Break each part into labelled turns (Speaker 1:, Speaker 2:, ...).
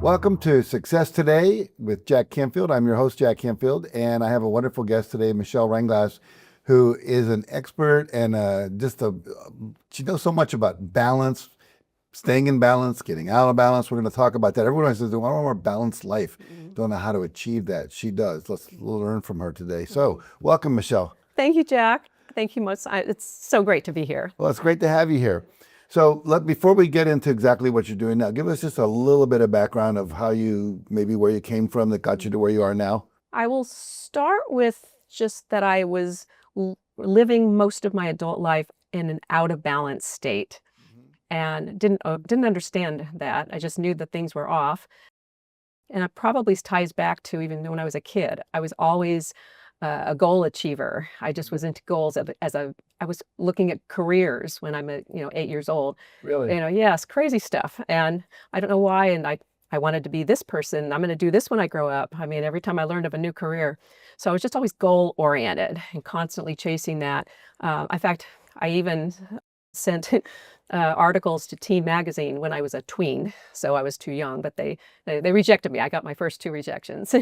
Speaker 1: Welcome to Success Today with Jack Canfield. I'm your host, Jack Canfield, and I have a wonderful guest today, Michelle Reinglass, who is an expert and she knows so much about balance, staying in balance, getting out of balance. We're going to talk about that. Everyone says, I want a more balanced life. Don't know how to achieve that. She does. Let's learn from her today. So welcome, Michelle.
Speaker 2: Thank you, Jack. Thank you much. It's so great to be here.
Speaker 1: Well, it's great to have you here. So before we get into exactly what you're doing now, give us just a little bit of background of how maybe where you came from that got you to where you are now.
Speaker 2: I will start with just that I was living most of my adult life in an out of balance state and didn't understand that. I just knew that things were off. And it probably ties back to even when I was a kid. I was always a goal achiever. I just was into goals I was looking at careers when I'm 8 years old.
Speaker 1: Really?
Speaker 2: Yes, crazy stuff. And I don't know why. And I wanted to be this person. I'm going to do this when I grow up. I mean, every time I learned of a new career. So I was just always goal oriented and constantly chasing that. In fact, I even sent articles to Teen Magazine when I was a tween. So I was too young, but they rejected me. I got my first 2 rejections.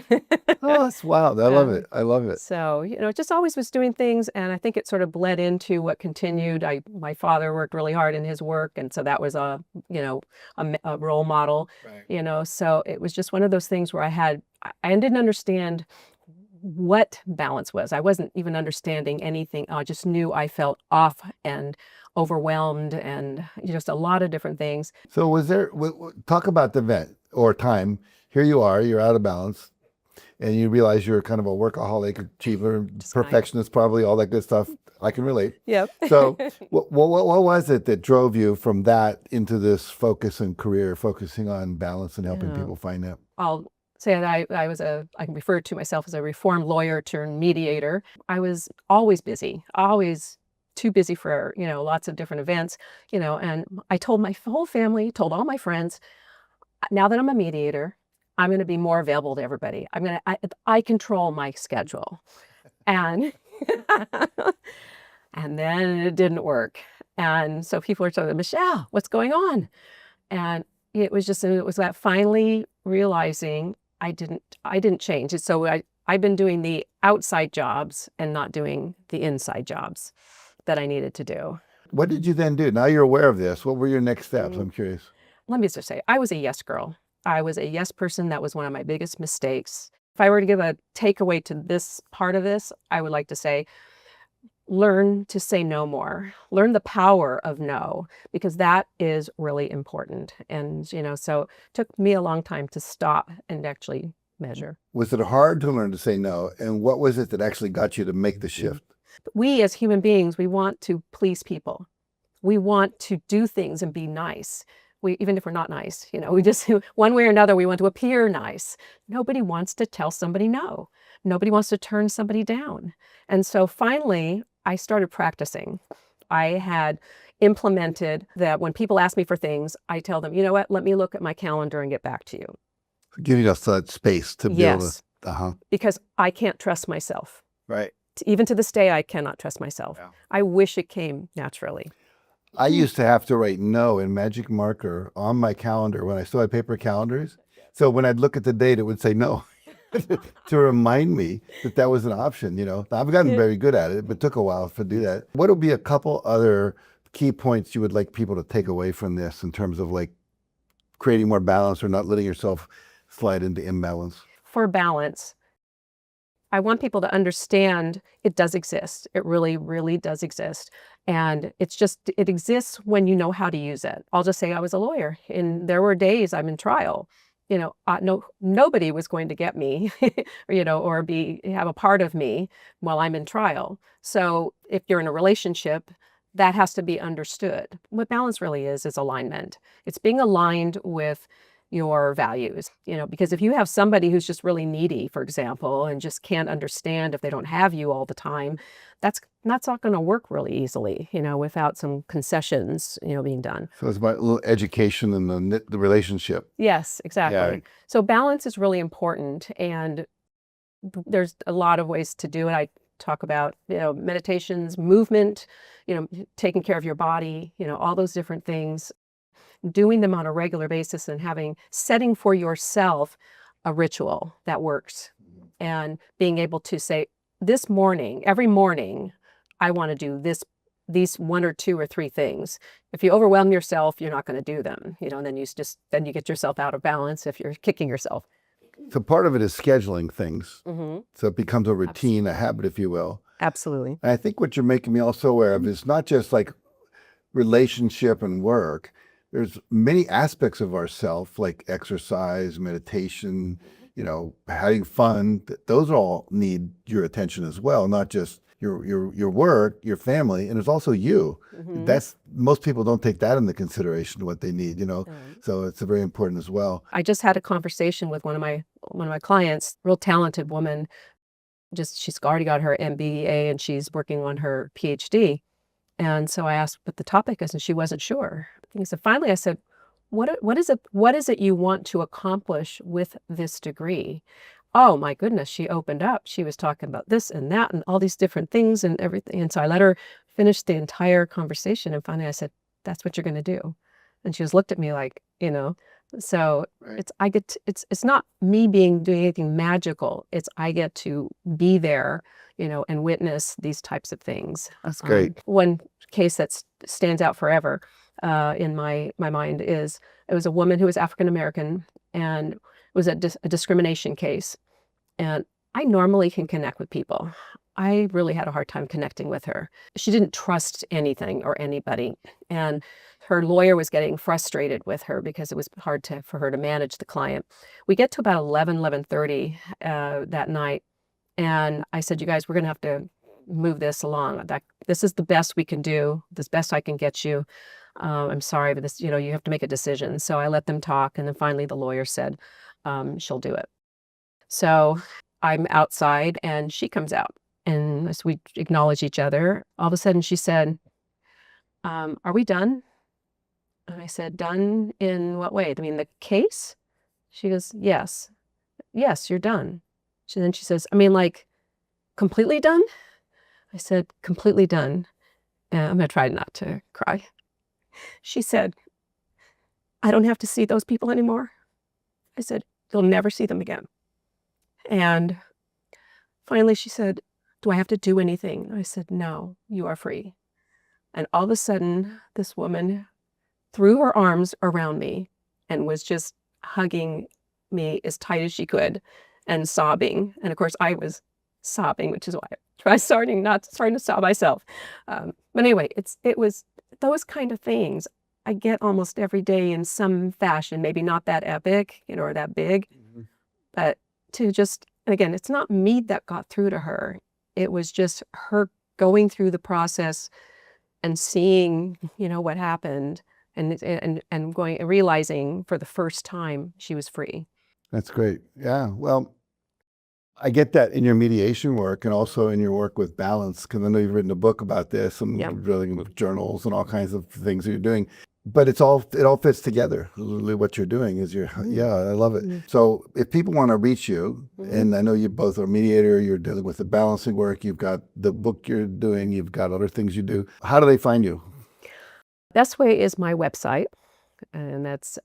Speaker 1: Oh, that's wild. I love it. I love it.
Speaker 2: So, just always was doing things. And I think it sort of bled into what continued. My father worked really hard in his work. And so that was a role model,
Speaker 1: Right.
Speaker 2: So it was just one of those things where I didn't understand what balance was. I wasn't even understanding anything. I just knew I felt off and overwhelmed and just a lot of different things.
Speaker 1: So talk about the event or time. Here you are, you're out of balance, and you realize you're kind of a workaholic, achiever, perfectionist, probably all that good stuff. I can relate.
Speaker 2: Yep.
Speaker 1: So what was it that drove you from that into this focus and career, focusing on balance and helping people find that?
Speaker 2: I'll say that I can refer to myself as a reformed lawyer turned mediator. I was always busy, always too busy for, lots of different events, and I told my whole family, told all my friends, now that I'm a mediator, I'm going to be more available to everybody. I control my schedule. And, and then it didn't work. And so people were saying, Michelle, what's going on? And it was that finally realizing I didn't change it. So I've been doing the outside jobs and not doing the inside jobs that I needed to do.
Speaker 1: What did you then do? Now you're aware of this. What were your next steps? I'm curious.
Speaker 2: Let me just say, I was a yes girl. I was a yes person. That was one of my biggest mistakes. If I were to give a takeaway to this part of this, I would like to say, learn to say no more. Learn the power of no, because that is really important. And, so it took me a long time to stop and actually measure.
Speaker 1: Was it hard to learn to say no? And what was it that actually got you to make the shift?
Speaker 2: We as human beings, we want to please people. We want to do things and be nice. Even if we're not nice, we just, one way or another, we want to appear nice. Nobody wants to tell somebody no. Nobody wants to turn somebody down. And so finally, I started practicing. I had implemented that when people ask me for things, I tell them, you know what, let me look at my calendar and get back to you.
Speaker 1: Giving us that space to be able to,
Speaker 2: because I can't trust myself.
Speaker 1: Right.
Speaker 2: Even to this day, I cannot trust myself.
Speaker 1: Yeah.
Speaker 2: I wish it came naturally.
Speaker 1: I used to have to write no in magic marker on my calendar when I still had paper calendars. So when I'd look at the date, it would say no to remind me that was an option. I've gotten very good at it, but it took a while to do that. What would be a couple other key points you would like people to take away from this in terms of like creating more balance or not letting yourself slide into imbalance?
Speaker 2: For balance, I want people to understand it does exist. It really, really does exist. And it exists when you know how to use it. I'll just say I was a lawyer and there were days I'm in trial. Nobody was going to get me, or have a part of me while I'm in trial. So if you're in a relationship, that has to be understood. What balance really is alignment. It's being aligned with your values, because if you have somebody who's just really needy, for example, and just can't understand if they don't have you all the time, that's not going to work really easily, without some concessions, being done.
Speaker 1: So it's about a little education in the relationship.
Speaker 2: Yes, exactly. Yeah. So balance is really important, and there's a lot of ways to do it. I talk about, meditations, movement, taking care of your body, all those different things. doing them on a regular basis and setting for yourself a ritual that works, and being able to say, this morning, every morning, I want to do these 1 or 2 or 3 things. If you overwhelm yourself, you're not going to do them, and then you get yourself out of balance if you're kicking yourself.
Speaker 1: So part of it is scheduling things.
Speaker 2: Mm-hmm.
Speaker 1: So it becomes a routine, a habit, if you will.
Speaker 2: Absolutely.
Speaker 1: And I think what you're making me also aware of is not just like relationship and work. There's many aspects of ourself, like exercise, meditation, having fun. Those all need your attention as well, not just your work, your family, and there's also you.
Speaker 2: Mm-hmm.
Speaker 1: Most people don't take that into consideration, what they need, So it's very important as well.
Speaker 2: I just had a conversation with one of my clients, real talented woman. She's already got her MBA and she's working on her PhD. And so I asked what the topic is, and she wasn't sure. And so finally I said, what is it you want to accomplish with this degree? Oh my goodness, she opened up. She was talking about this and that and all these different things and everything. And so I let her finish the entire conversation. And finally I said, that's what you're going to do. And she just looked at me like, so
Speaker 1: Right.
Speaker 2: it's not me doing anything magical. It's I get to be there, and witness these types of things.
Speaker 1: That's great.
Speaker 2: One case that stands out forever in my mind is it was a woman who was African American, and it was a discrimination case. And I normally can connect with people. I really had a hard time connecting with her. She didn't trust anything or anybody. And her lawyer was getting frustrated with her because it was hard for her to manage the client. We get to about 11:30 that night. And I said, you guys, we're going to have to move this along. This is the best we can do, this best I can get you. I'm sorry, but this, you have to make a decision. So I let them talk. And then finally the lawyer said, she'll do it. So I'm outside and she comes out. And as we acknowledge each other, all of a sudden she said, are we done? And I said, done in what way? I mean, the case? She goes, yes. Yes, you're done. Then she says, I mean, like, completely done? I said, completely done. I'm going to try not to cry. She said, I don't have to see those people anymore. I said, you'll never see them again. And finally she said, do I have to do anything? I said, no, you are free. And all of a sudden, this woman threw her arms around me and was just hugging me as tight as she could and sobbing. And of course, I was sobbing, which is why I try starting to sob myself. But anyway, it was those kind of things I get almost every day in some fashion, maybe not that epic, or that big, but to just, again, it's not me that got through to her. It was just her going through the process and seeing, what happened and realizing for the first time she was free.
Speaker 1: That's great. Yeah. Well, I get that in your mediation work and also in your work with balance, because I know you've written a book about this and
Speaker 2: Yeah.
Speaker 1: really with journals and all kinds of things that you're doing. But it all fits together. Literally what you're doing is I love it. So if people want to reach you, and I know you both are mediator, you're dealing with the balancing work, you've got the book you're doing, you've got other things you do. How do they find you?
Speaker 2: Best way is my website, and that's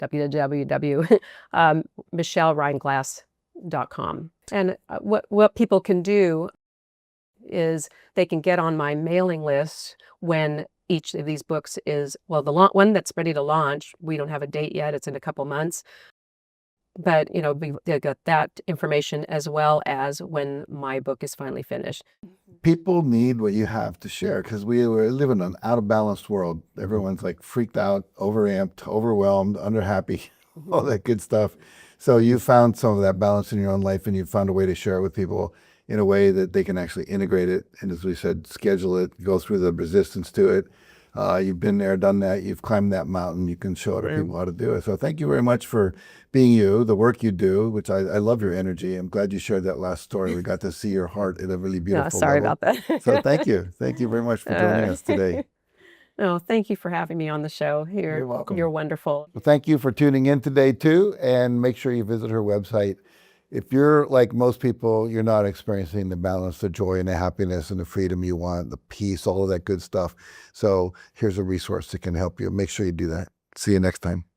Speaker 2: www.michellereinglass.com. And what people can do is they can get on my mailing list when each of these books is, well, the one that's ready to launch, we don't have a date yet, it's in a couple months. But, they got that information as well as when my book is finally finished.
Speaker 1: People need what you have to share, because we live in an out of balanced world. Everyone's like freaked out, overamped, overwhelmed, underhappy, all that good stuff. So you found some of that balance in your own life, and you found a way to share it with people in a way that they can actually integrate it. And as we said, schedule it, go through the resistance to it. You've been there, done that. You've climbed that mountain. You can show other people how to do it. So thank you very much for being you, the work you do, which I love your energy. I'm glad you shared that last story. We got to see your heart at a really beautiful
Speaker 2: Sorry
Speaker 1: level.
Speaker 2: about that.
Speaker 1: So thank you. Thank you very much for joining us today.
Speaker 2: No, thank you for having me on the show.
Speaker 1: You're welcome.
Speaker 2: You're wonderful.
Speaker 1: Well, thank you for tuning in today too, and make sure you visit her website. If you're like most people, you're not experiencing the balance, the joy and the happiness and the freedom you want, the peace, all of that good stuff. So here's a resource that can help you. Make sure you do that. See you next time.